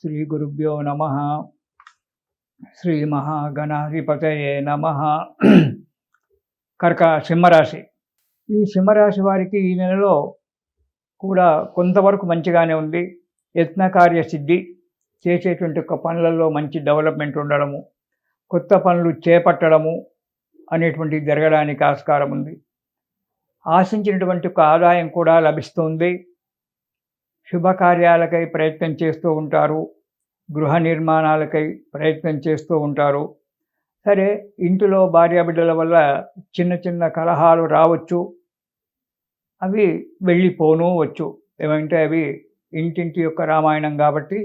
శ్రీ గురుభ్యో నమ. శ్రీ మహాగణాధిపతయే నమ. సింహరాశి. ఈ సింహరాశి వారికి ఈ నెలలో కూడా కొంతవరకు మంచిగానే ఉంది. యత్నకార్య సిద్ధి, చేసేటువంటి పనులలో మంచి డెవలప్మెంట్ ఉండడము, కొత్త పనులు చేపట్టడము అనేటువంటిది జరగడానికి ఆస్కారం ఉంది. ఆశించినటువంటి ఒక ఆదాయం కూడా లభిస్తుంది. శుభకార్యాలకై ప్రయత్నం చేస్తూ ఉంటారు. గృహ నిర్మాణాలకై ప్రయత్నం చేస్తూ ఉంటారు. సరే, ఇంటిలో భార్యాబిడ్డల వల్ల చిన్న చిన్న కలహాలు రావచ్చు, అవి వెళ్ళిపోను వచ్చు. ఏమంటే అవి ఇంటింటి యొక్క రామాయణం కాబట్టి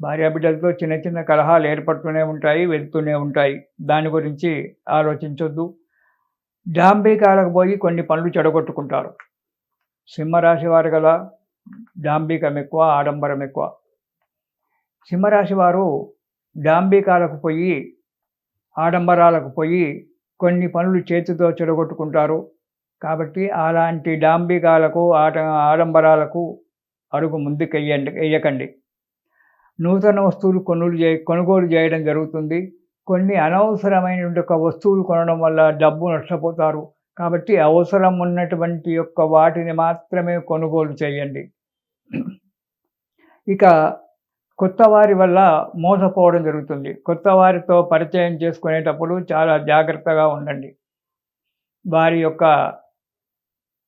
భార్యాబిడ్డలతో చిన్న చిన్న కలహాలు ఏర్పడుతూనే ఉంటాయి, వెళ్తూనే ఉంటాయి. దాని గురించి ఆలోచించొద్దు. డాంబికాలకు పోయి కొన్ని పనులు చెడగొట్టుకుంటారు. సింహరాశి వారు గల డాంబికం ఎక్కువ, ఆడంబరం ఎక్కువ. సింహరాశి వారు డాంబికాలకు పోయి, ఆడంబరాలకు పోయి కొన్ని పనులు చేతితో చెడగొట్టుకుంటారు. కాబట్టి అలాంటి డాంబికాలకు, ఆడంబరాలకు అడుగు ముందుకు వేయకండి. నూతన వస్తువులు కొనుగోలు చేయడం జరుగుతుంది. కొన్ని అనవసరమైనటువంటి ఒక వస్తువులు కొనడం వల్ల డబ్బు నష్టపోతారు. కాబట్టి అవసరం ఉన్నటువంటి యొక్క వాటిని మాత్రమే కొనుగోలు చేయండి. ఇక కొత్త వారి వల్ల మోసపోవడం జరుగుతుంది. కొత్త వారితో పరిచయం చేసుకునేటప్పుడు చాలా జాగ్రత్తగా ఉండండి. వారి యొక్క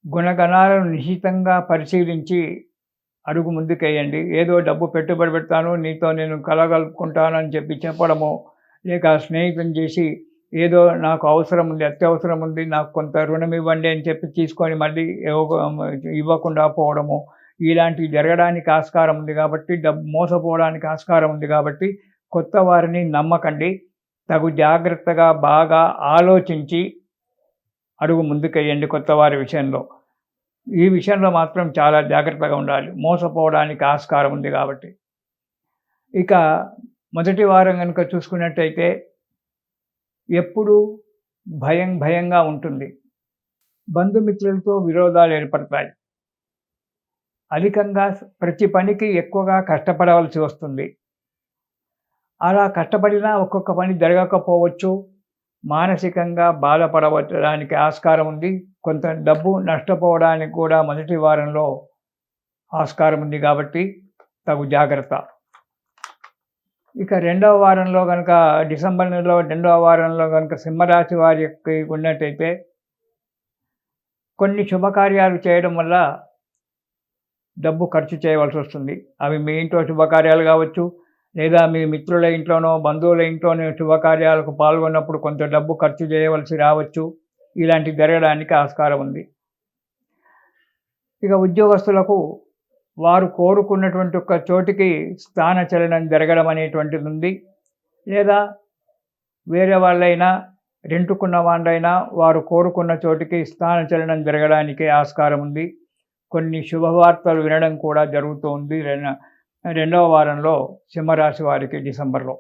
గుణగణాలను నిశితంగా పరిశీలించి అడుగు ముందుకేయండి. ఏదో డబ్బు పెట్టుబడి పెడతాను, నీతో నేను కలగలుపుకుంటాను అని చెప్పడము, లేక స్నేహితం చేసి ఏదో నాకు అవసరం ఉంది, అత్యవసరం ఉంది, నాకు కొంత రుణం ఇవ్వండి అని చెప్పి తీసుకొని మళ్ళీ ఇవ్వకుండా పోవడము, ఇలాంటివి జరగడానికి ఆస్కారం ఉంది. కాబట్టి మోసపోవడానికి ఆస్కారం ఉంది. కాబట్టి కొత్త వారిని నమ్మకండి. తగు జాగ్రత్తగా బాగా ఆలోచించి అడుగు ముందుకేయండి. కొత్త వారి విషయంలో, ఈ విషయంలో మాత్రం చాలా జాగ్రత్తగా ఉండాలి. మోసపోవడానికి ఆస్కారం ఉంది కాబట్టి. ఇక మొదటి వారం కనుక చూసుకున్నట్టయితే ఎప్పుడూ భయంగా ఉంటుంది. బంధుమిత్రులతో విరోధాలు ఏర్పడతాయి. అధికంగా ప్రతి పనికి ఎక్కువగా కష్టపడవలసి వస్తుంది. అలా కష్టపడినా ఒక్కొక్క పని జరగకపోవచ్చు. మానసికంగా బాధపడవడానికి ఆస్కారం ఉంది. కొంత డబ్బు నష్టపోవడానికి కూడా మొదటి వారంలో ఆస్కారం ఉంది. కాబట్టి తగు జాగ్రత్త. ఇక రెండవ వారంలో కనుక, డిసెంబర్ నెలలో రెండవ వారంలో కనుక సింహరాశి వారికి ఉన్నట్టయితే కొన్ని శుభకార్యాలు చేయడం వల్ల డబ్బు ఖర్చు చేయవలసి వస్తుంది. అవి మీ ఇంట్లో శుభకార్యాలు కావచ్చు, లేదా మీ మిత్రుల ఇంట్లోనో బంధువుల ఇంట్లోనో శుభకార్యాలకు పాల్గొన్నప్పుడు కొంత డబ్బు ఖర్చు చేయవలసి రావచ్చు. ఇలాంటివి జరగడానికి ఆస్కారం ఉంది. ఇక ఉద్యోగస్తులకు వారు కోరుకున్నటువంటి ఒక చోటికి స్థానచలనం జరగడం అనేటువంటిది ఉంది. లేదా వేరే వాళ్ళైనా, రెంటుకున్న వాళ్ళైనా వారు కోరుకున్న చోటికి స్థానచలనం జరగడానికి ఆస్కారం ఉంది. కొన్ని శుభవార్తలు వినడం కూడా జరుగుతూ ఉంది రెండవ వారంలో సింహరాశి వారికి డిసెంబర్లో.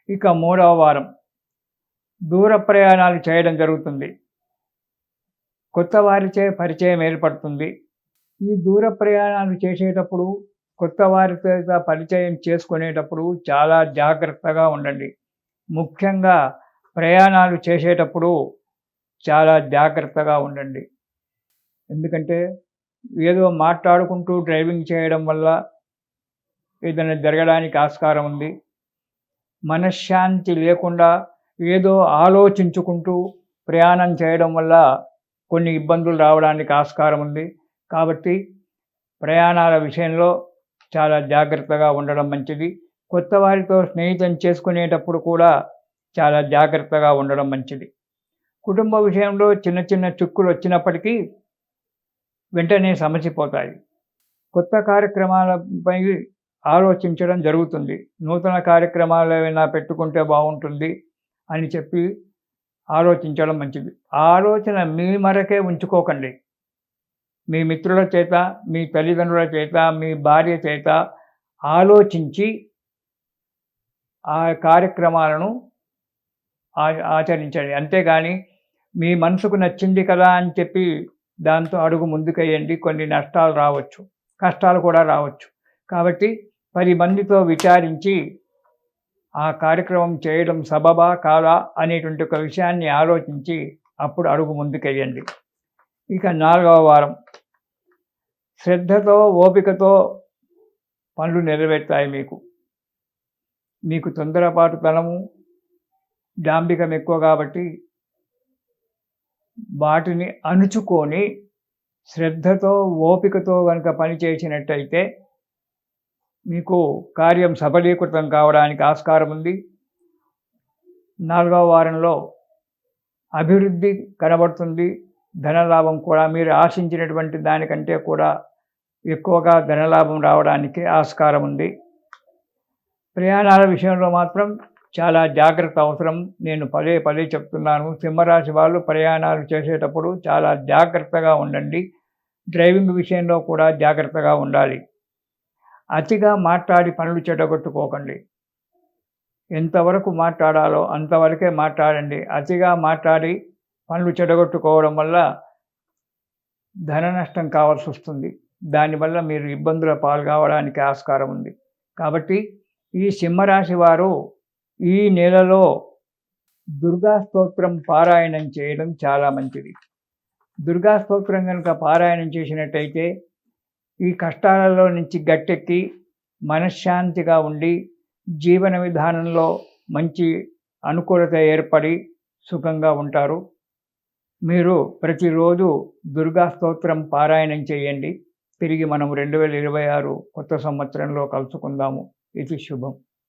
ఇక మూడవ వారం దూర ప్రయాణాలు చేయడం జరుగుతుంది. కొత్త వారిచే పరిచయం ఏర్పడుతుంది. ఈ దూర ప్రయాణాలు చేసేటప్పుడు, కొత్త వారితో పరిచయం చేసుకునేటప్పుడు చాలా జాగ్రత్తగా ఉండండి. ముఖ్యంగా ప్రయాణాలు చేసేటప్పుడు చాలా జాగ్రత్తగా ఉండండి. ఎందుకంటే ఏదో మాట్లాడుకుంటూ డ్రైవింగ్ చేయడం వల్ల ఏదైనా జరగడానికి ఆస్కారం ఉంది. మనశ్శాంతి లేకుండా ఏదో ఆలోచించుకుంటూ ప్రయాణం చేయడం వల్ల కొన్ని ఇబ్బందులు రావడానికి ఆస్కారం ఉంది. కాబట్టి ప్రయాణాల విషయంలో చాలా జాగ్రత్తగా ఉండడం మంచిది. కొత్త వారితో స్నేహితం చేసుకునేటప్పుడు కూడా చాలా జాగ్రత్తగా ఉండడం మంచిది. కుటుంబ విషయంలో చిన్న చిన్న చిక్కులు వచ్చినప్పటికీ వెంటనే సమసిపోతాయి. కొత్త కార్యక్రమాలపై ఆలోచించడం జరుగుతుంది. నూతన కార్యక్రమాలు ఏమైనా పెట్టుకుంటే బాగుంటుంది అని చెప్పి ఆలోచించడం మంచిది. ఆలోచన మీ మరకే ఉంచుకోకండి. మీ మిత్రుల చేత, మీ తల్లిదండ్రుల చేత, మీ భార్య చేత ఆలోచించి ఆ కార్యక్రమాలను ఆచరించండి. అంతేగాని మీ మనసుకు నచ్చింది కదా అని చెప్పి దాంతో అడుగు ముందుకేయండి. కొన్ని నష్టాలు రావచ్చు, కష్టాలు కూడా రావచ్చు. కాబట్టి 10 మందితో విచారించి ఆ కార్యక్రమం చేయడం సబబా కాదా అనేటువంటి ఒక విషయాన్ని ఆలోచించి అప్పుడు అడుగు ముందుకెయ్యండి. ఇక 4వ వారం శ్రద్ధతో ఓపికతో పనులు నెరవేరుతాయి. మీకు తొందరపాటుతనము డాంబికం ఎక్కువ కాబట్టి వాటిని అణుచుకొని శ్రద్ధతో ఓపికతో కనుక పని చేసినట్టయితే మీకు కార్యం సఫలీకృతం కావడానికి ఆస్కారం ఉంది. 4వ వారంలో అభివృద్ధి కనబడుతుంది. ధనలాభం కూడా మీరు ఆశించినటువంటి దానికంటే కూడా ఎక్కువగా ధనలాభం రావడానికి ఆస్కారం ఉంది. ప్రయాణాల విషయంలో మాత్రం చాలా జాగ్రత్త అవసరం. నేను పదే చెప్తున్నాను. సింహరాశి వాళ్ళు ప్రయాణాలు చేసేటప్పుడు చాలా జాగ్రత్తగా ఉండండి. డ్రైవింగ్ విషయంలో కూడా జాగ్రత్తగా ఉండాలి. అతిగా మాట్లాడి పనులు చెడగొట్టుకోకండి. ఎంతవరకు మాట్లాడాలో అంతవరకే మాట్లాడండి. అతిగా మాట్లాడి పనులు చెడగొట్టుకోవడం వల్ల ధన నష్టం కావాల్సి వస్తుంది. దానివల్ల మీరు ఇబ్బందుల పాలు కావడానికి ఆస్కారం ఉంది. కాబట్టి ఈ సింహరాశి వారు ఈ నెలలో దుర్గా స్తోత్రం పారాయణం చేయడం చాలా మంచిది. దుర్గా స్తోత్రం కనుక పారాయణం చేసినట్టయితే ఈ కష్టాలలో నుంచి గట్టెక్కి మనశ్శాంతిగా ఉండి జీవన విధానంలో మంచి అనుకూలత ఏర్పడి సుఖంగా ఉంటారు. మీరు ప్రతిరోజు దుర్గా స్తోత్రం పారాయణం చేయండి. తిరిగి మనం 2026 కొత్త సంవత్సరంలో కలుసుకుందాము. ఇది శుభం.